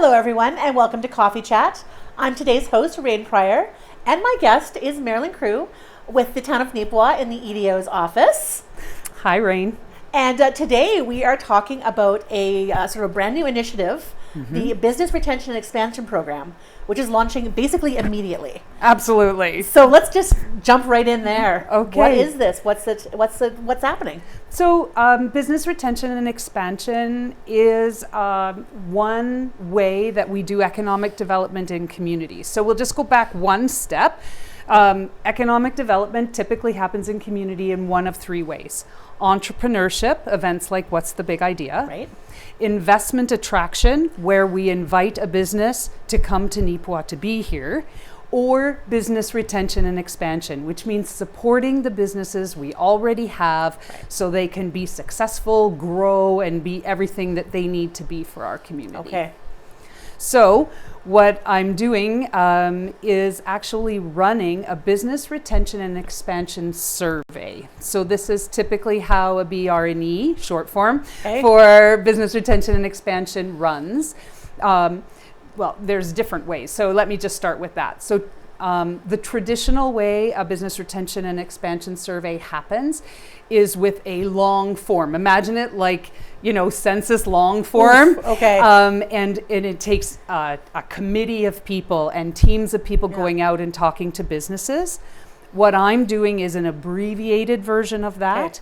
Hello everyone and welcome to Coffee Chat. I'm today's host, Rrain, and my guest is Marilyn Crewe with the town of Neepawa in the EDO's office. Hi, Rrain. And today we are talking about a sort of brand new initiative, the Business Retention and Expansion Program, which is launching basically immediately. Absolutely. So let's just jump right in there. Okay. What is this? What's happening? So business retention and expansion is one way that we do economic development in communities. So we'll just go back one step. Economic development typically happens in community in one of three ways. Entrepreneurship, events like What's the Big Idea? Right. Investment attraction, where we invite a business to come to Neepawa to be here. Or business retention and expansion, which means supporting the businesses we already have so they can be successful, grow, and be everything that they need to be for our community. Okay. So what I'm doing is actually running a business retention and expansion survey. So this is typically how a BRE, short form, for business retention and expansion runs. Well, there's different ways. So let me just start with that. So the traditional way a business retention and expansion survey happens is with a long form. Imagine it like, census long form. Oof, okay. And it takes a committee of people and teams of people going out and talking to businesses. What I'm doing is an abbreviated version of that. Okay.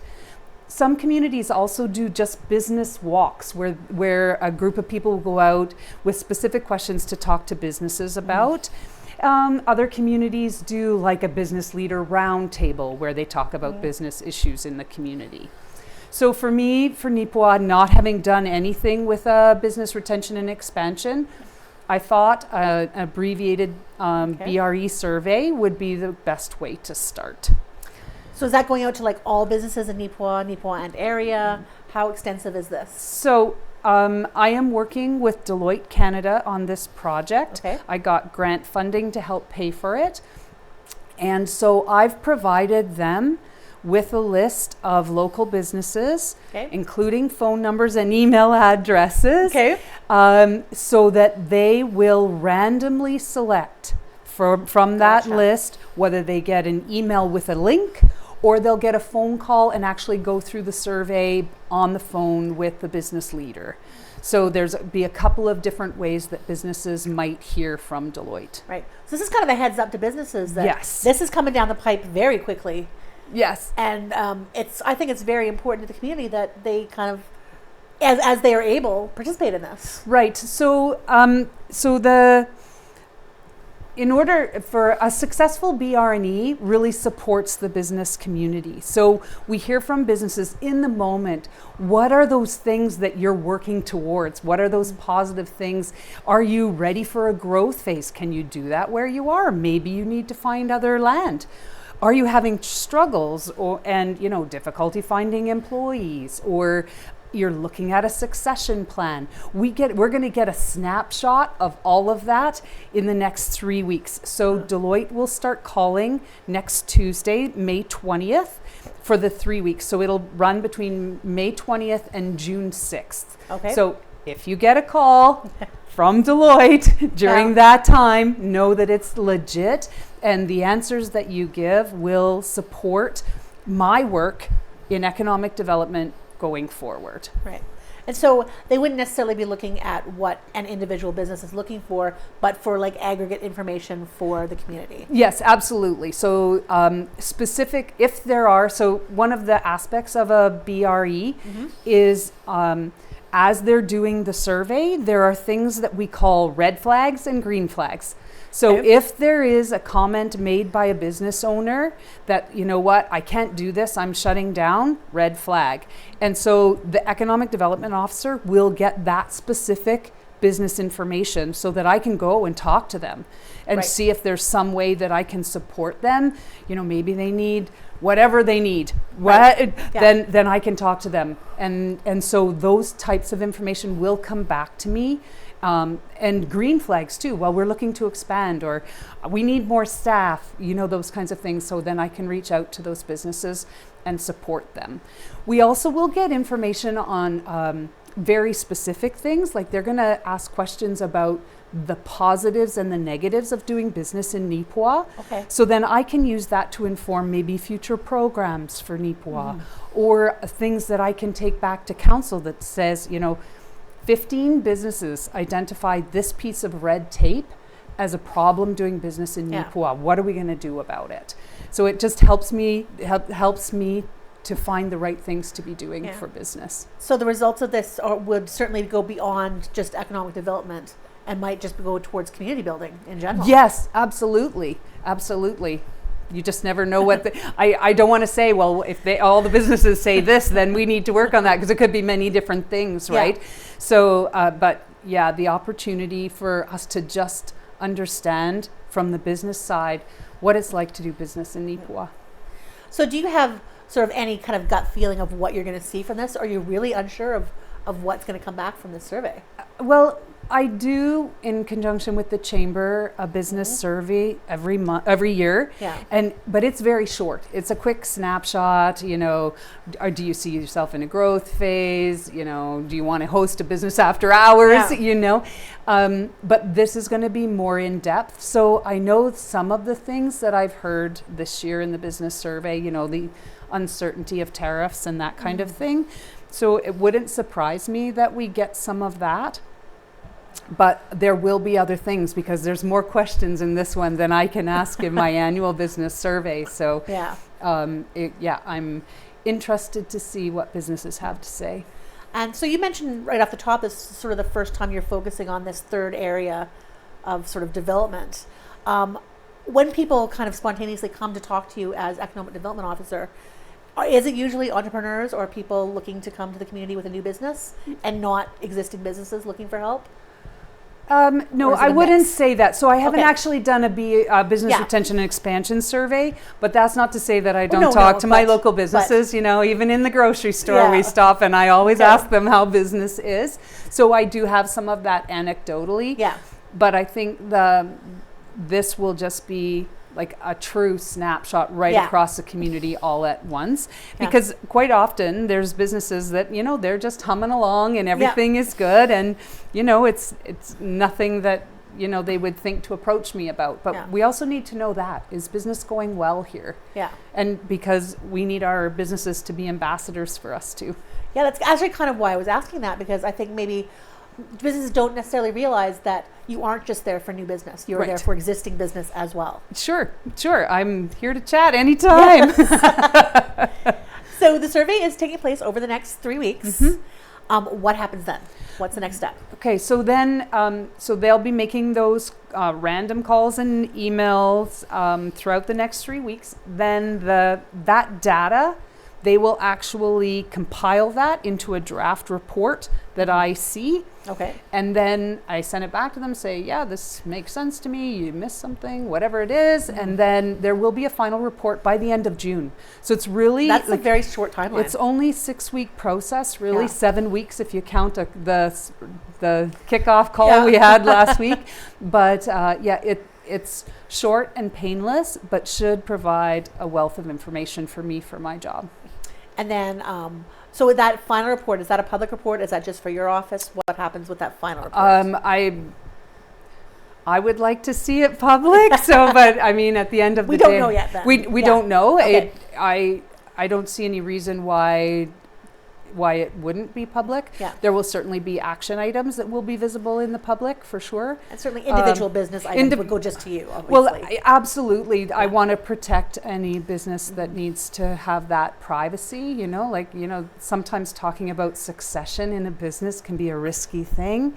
Some communities also do just business walks where a group of people will go out with specific questions to talk to businesses about. Other communities do like a business leader roundtable where they talk about business issues in the community. So for me, for Neepawa, not having done anything with business retention and expansion, I thought an abbreviated BRE survey would be the best way to start. So is that going out to like all businesses in Neepawa and area? How extensive is this? So I am working with Deloitte Canada on this project. Okay. I got grant funding to help pay for it. And so I've provided them with a list of local businesses, including phone numbers and email addresses, so that they will randomly select from that list whether they get an email with a link or they'll get a phone call and actually go through the survey on the phone with the business leader. So there's be a couple of different ways that businesses might hear from Deloitte. Right. So this is kind of a heads up to businesses that Yes. this is coming down the pipe very quickly. Yes. And I think it's very important to the community that they kind of, as they are able, participate in this. Right. So in order for a successful BRE really supports the business community. So we hear from businesses in the moment, what are those things that you're working towards? What are those positive things? Are you ready for a growth phase? Can you do that where you are? Maybe you need to find other land. Are you having struggles and difficulty finding employees, or you're looking at a succession plan? We're going to get a snapshot of all of that in the next 3 weeks. So Deloitte will start calling next Tuesday, May 20th, for the 3 weeks. So it'll run between May 20th and June 6th. Okay. So if you get a call from Deloitte during that time, know that it's legit, and the answers that you give will support my work in economic development going forward. Right. And so they wouldn't necessarily be looking at what an individual business is looking for, but for like aggregate information for the community. Yes, absolutely. So specific, if there are, so one of the aspects of a BRE is as they're doing the survey, there are things that we call red flags and green flags. So if there is a comment made by a business owner that, I can't do this, I'm shutting down, red flag. And so the economic development officer will get that specific business information so that I can go and talk to them and see if there's some way that I can support them. Maybe they need whatever they need, then I can talk to them. And so those types of information will come back to me. And green flags too. Well, we're looking to expand, or we need more staff, those kinds of things. So then I can reach out to those businesses and support them. We also will get information on very specific things, like they're going to ask questions about the positives and the negatives of doing business in Neepawa. Okay. So then I can use that to inform maybe future programs for Neepawa, or things that I can take back to council that says, 15 businesses identified this piece of red tape as a problem doing business in Neepawa. What are we going to do about it? So it just helps me to find the right things to be doing for business. So the results of this would certainly go beyond just economic development and might just go towards community building in general. Yes, absolutely. Absolutely. You just never know what I don't want to say, well, if all the businesses say this, then we need to work on that, because it could be many different things, right? So, but yeah, the opportunity for us to just understand from the business side what it's like to do business in Neepawa. So do you have sort of any kind of gut feeling of what you're going to see from this? Or are you really unsure of what's going to come back from this survey? Well, I do, in conjunction with the chamber, a business survey every year. Yeah. But it's very short. It's a quick snapshot. Or do you see yourself in a growth phase? Do you want to host a business after hours? Yeah. But this is going to be more in depth. So I know some of the things that I've heard this year in the business survey. The uncertainty of tariffs and that kind of thing. So it wouldn't surprise me that we get some of that. But there will be other things, because there's more questions in this one than I can ask in my annual business survey. So I'm interested to see what businesses have to say. And so you mentioned right off the top, this is sort of the first time you're focusing on this third area of sort of development. When people kind of spontaneously come to talk to you as economic development officer, is it usually entrepreneurs or people looking to come to the community with a new business and not existing businesses looking for help? No, I wouldn't say that. So I haven't actually done a business retention and expansion survey, but that's not to say that I don't talk to my local businesses. Even in the grocery store we stop, and I always ask them how business is. So I do have some of that anecdotally. Yeah. But I think this will just be like a true snapshot right across the community all at once, because quite often there's businesses that they're just humming along and everything is good, and it's nothing that they would think to approach me about. But we also need to know, that is business going well here? And because we need our businesses to be ambassadors for us too. That's actually kind of why I was asking that, because I think maybe businesses don't necessarily realize that you aren't just there for new business. You're there for existing business as well. Sure. I'm here to chat anytime. So the survey is taking place over the next 3 weeks. What happens then? What's the next step? Okay, so then, so they'll be making those random calls and emails throughout the next 3 weeks. Then that data, they will actually compile that into a draft report that I see. Okay. And then I send it back to them, say, this makes sense to me, you missed something, whatever it is. And then there will be a final report by the end of June. So it's really... That's a very short timeline. It's only 6-week process, really, 7 weeks if you count the kickoff call we had last week. But it's short and painless, but should provide a wealth of information for me for my job. And then, so with that final report, is that a public report? Is that just for your office? What happens with that final report? I would like to see it public. But I mean, at the end of the day, we don't know yet. Then we don't know. Okay. I don't see any reason why it wouldn't be public. There will certainly be action items that will be visible in the public, for sure. And certainly individual business items would go just to you, obviously. Well, absolutely. I want to protect any business that needs to have that privacy, sometimes talking about succession in a business can be a risky thing.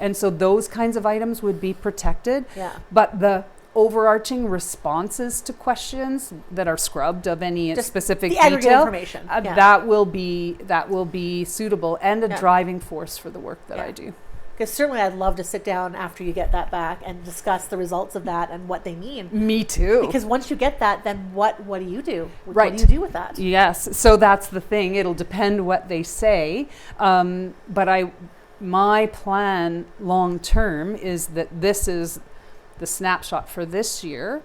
And so those kinds of items would be protected. But the overarching responses to questions that are scrubbed of any just specific detail, information. That will be suitable and a driving force for the work that I do. Because certainly I'd love to sit down after you get that back and discuss the results of that and what they mean. Me too. Because once you get that, then what do you do? Right. What do you do with that? Yes. So that's the thing. It'll depend what they say. But my plan long term is that this is the snapshot for this year.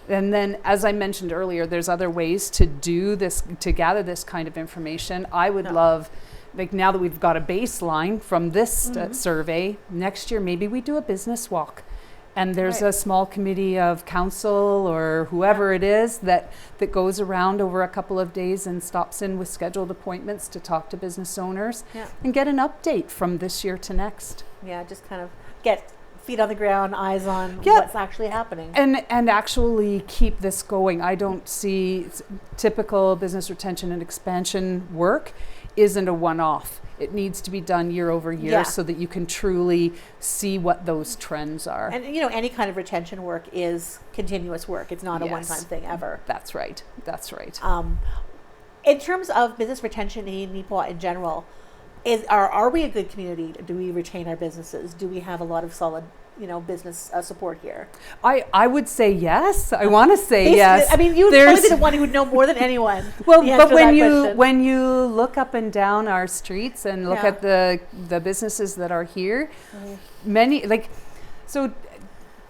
And then, as I mentioned earlier, there's other ways to do this, to gather this kind of information. I would love, like, now that we've got a baseline from this survey, next year maybe we do a business walk. And there's a small committee of council or whoever it is that goes around over a couple of days and stops in with scheduled appointments to talk to business owners and get an update from this year to next. Yeah, just kind of get feet on the ground, eyes on what's actually happening. And actually keep this going. I don't see typical business retention and expansion work isn't a one-off. It needs to be done year over year so that you can truly see what those trends are. And you know, any kind of retention work is continuous work. It's not a one-time thing ever. That's right. That's right. In terms of business retention in Neepawa in general, are we a good community? Do we retain our businesses? Do we have a lot of solid, business support here? I would say yes. I want to say yes. I mean, you would probably be the one who would know more than anyone. Well, but when you look up and down our streets and look at the businesses that are here, many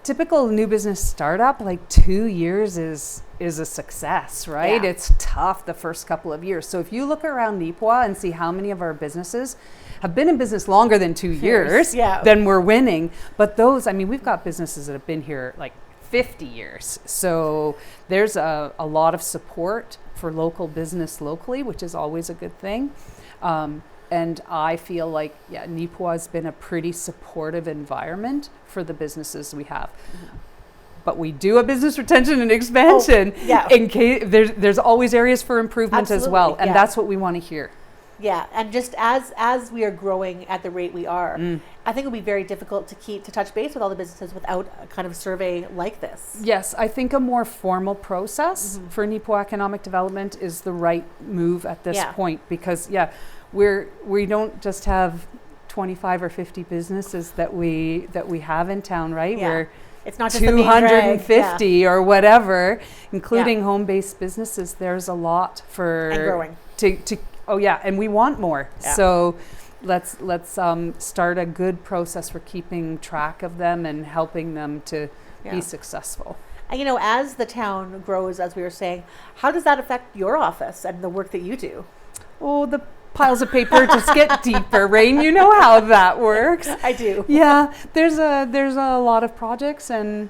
typical new business startup, 2 years is a success, right? Yeah. It's tough the first couple of years. So if you look around Neepawa and see how many of our businesses have been in business longer than 2 years, then we're winning. But we've got businesses that have been here 50 years. So there's a lot of support for local business locally, which is always a good thing. And I feel like, Neepawa has been a pretty supportive environment for the businesses we have. But we do a business retention and expansion. In case there's always areas for improvement as well. And that's what we want to hear. Yeah, and just as we are growing at the rate we are, I think it'll be very difficult to touch base with all the businesses without a kind of survey like this. Yes, I think a more formal process for Neepawa economic development is the right move at this point, because we don't just have 25 or 50 businesses that we have in town, right? We're it's not just 250 or whatever, including home-based businesses. There's a lot for and growing. And we want more. So let's start a good process for keeping track of them and helping them to be successful. And as the town grows, as we were saying, how does that affect your office and the work that you do? Oh, the piles of paper just get deeper, Rrain. You know how that works. I do. Yeah, there's a lot of projects, and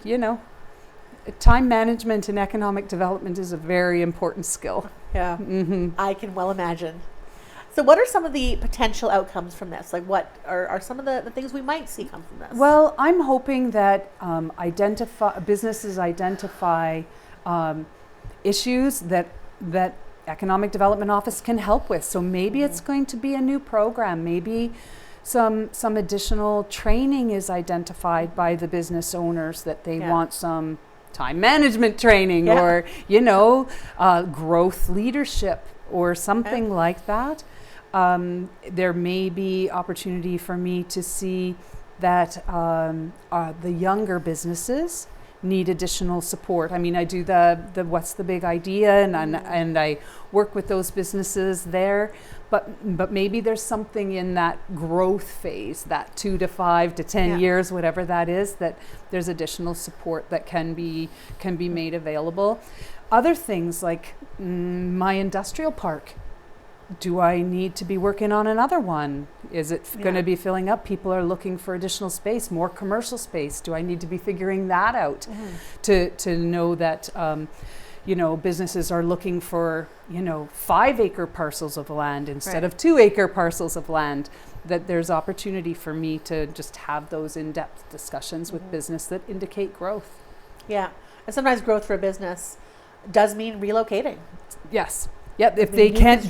time management and economic development is a very important skill. Yeah, I can well imagine. So what are some of the potential outcomes from this? What are some of the things we might see come from this? Well, I'm hoping that businesses identify issues that Economic Development Office can help with. So maybe it's going to be a new program. Maybe some additional training is identified by the business owners that they want some time management training or, growth leadership or something like that. There may be opportunity for me to see that the younger businesses need additional support. I mean, I do the what's the big idea, and I work with those businesses there. But maybe there's something in that growth phase, that 2 to 5 to 10 years, whatever that is, that there's additional support that can be made available. Other things like my industrial park. Do I need to be working on another one? Is it going to be filling up? People are looking for additional space, more commercial space. Do I need to be figuring that out to know that, businesses are looking for, 5-acre parcels of land instead of 2-acre parcels of land, that there's opportunity for me to just have those in-depth discussions with business that indicate growth. Yeah. And sometimes growth for a business does mean relocating. Yes. Yeah, if they can't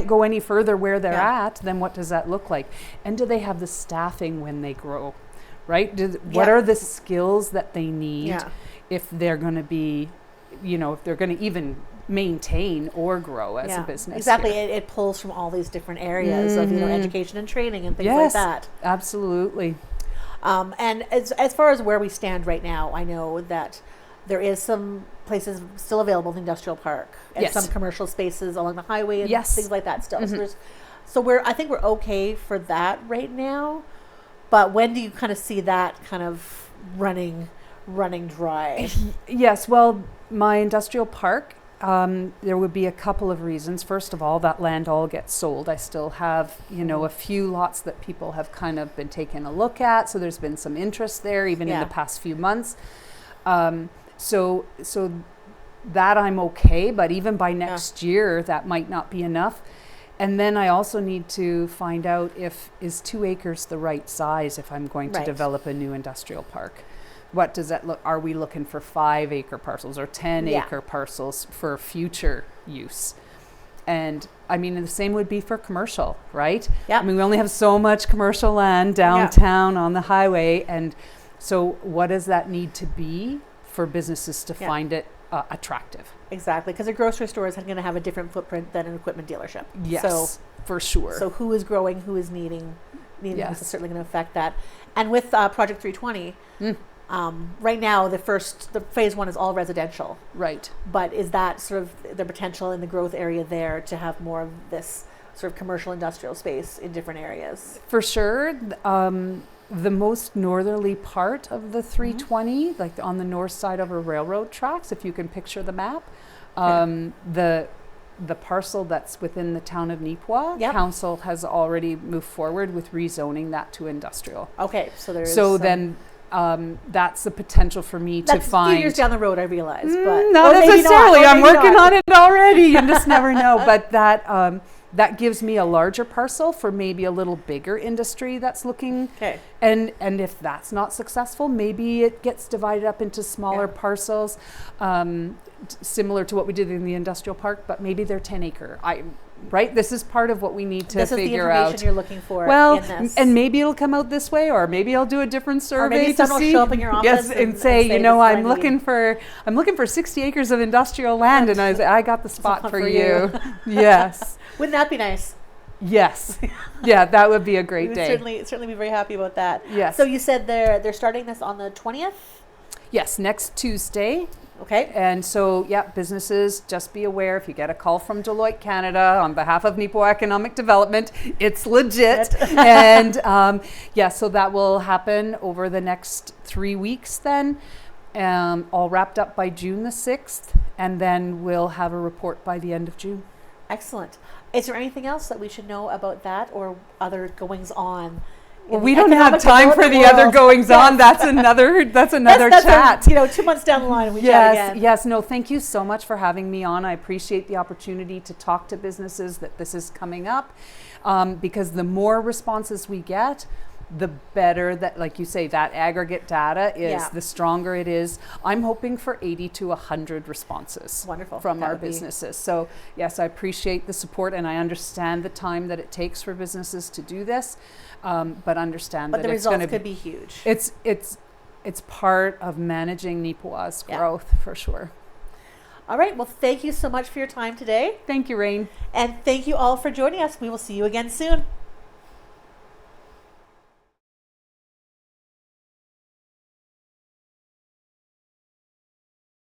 go any further where they're at, then what does that look like? And do they have the staffing when they grow, right? What are the skills that they need if they're going to be, if they're going to even maintain or grow as a business? Exactly. It pulls from all these different areas of education and training and things like that. Absolutely. And as far as where we stand right now, I know that there is some places still available in the industrial park and some commercial spaces along the highway and things like that still. So I think we're okay for that right now. But when do you kind of see that kind of running dry? Yes, well, my industrial park, there would be a couple of reasons. First of all, that land all gets sold. I still have, a few lots that people have kind of been taking a look at. So there's been some interest there, even in the past few months. So that I'm okay, but even by next year, that might not be enough. And then I also need to find out is 2 acres the right size if I'm going to develop a new industrial park. What does that look? Are we looking for 5-acre parcels or 10-acre parcels for future use? And I mean, the same would be for commercial, right? Yeah. I mean, we only have so much commercial land downtown on the highway. And so what does that need to be for businesses to find it attractive? Exactly, because a grocery store is going to have a different footprint than an equipment dealership. Yes, so, for sure. So who is growing, who is needing this is certainly going to affect that. And with Project 320, right now the phase 1 is all residential. Right. But is that sort of the potential in the growth area there to have more of this sort of commercial industrial space in different areas? For sure. The most northerly part of the 320, like on the north side of our railroad tracks, if you can picture the map, the parcel that's within the town of Neepawa, council has already moved forward with rezoning that to industrial. Okay, so there's then that's the potential for me to find. A few years down the road, I realize, but not necessarily. I'm working on it already. You just never know. But that gives me a larger parcel for maybe a little bigger industry that's looking. Okay. And if that's not successful, maybe it gets divided up into smaller parcels, similar to what we did in the industrial park, but maybe they're 10-acre. Right? This is part of what we need to figure out. This is the information you're looking for. Well, in this. And maybe it'll come out this way, or maybe I'll do a different survey or maybe to someone see. will show up in your office and say, I'm looking for 60 acres of industrial land, and I got the spot for you. Yes. Wouldn't that be nice? Yes. Yeah, that would be a great day. Certainly be very happy about that. Yes. So you said they're starting this on the 20th? Yes, next Tuesday. Okay. And so, businesses, just be aware, if you get a call from Deloitte Canada on behalf of Neepawa Economic Development, it's legit. And so that will happen over the next 3 weeks then, all wrapped up by June the 6th. And then we'll have a report by the end of June. Excellent. Is there anything else that we should know about that or other goings on? Well, we don't have time for the other goings on. That's another chat. 2 months down the line and we chat again. Yes. No, thank you so much for having me on. I appreciate the opportunity to talk to businesses that this is coming up, because the more responses we get, the better that, like you say, that aggregate data is, the stronger it is. I'm hoping for 80 to 100 responses. Wonderful. From our businesses. So yes, I appreciate the support, and I understand the time that it takes for businesses to do this, but understand that the it's going to results could be huge. It's part of managing Neepawa's growth for sure. All right. Well, thank you so much for your time today. Thank you, Rrain. And thank you all for joining us. We will see you again soon.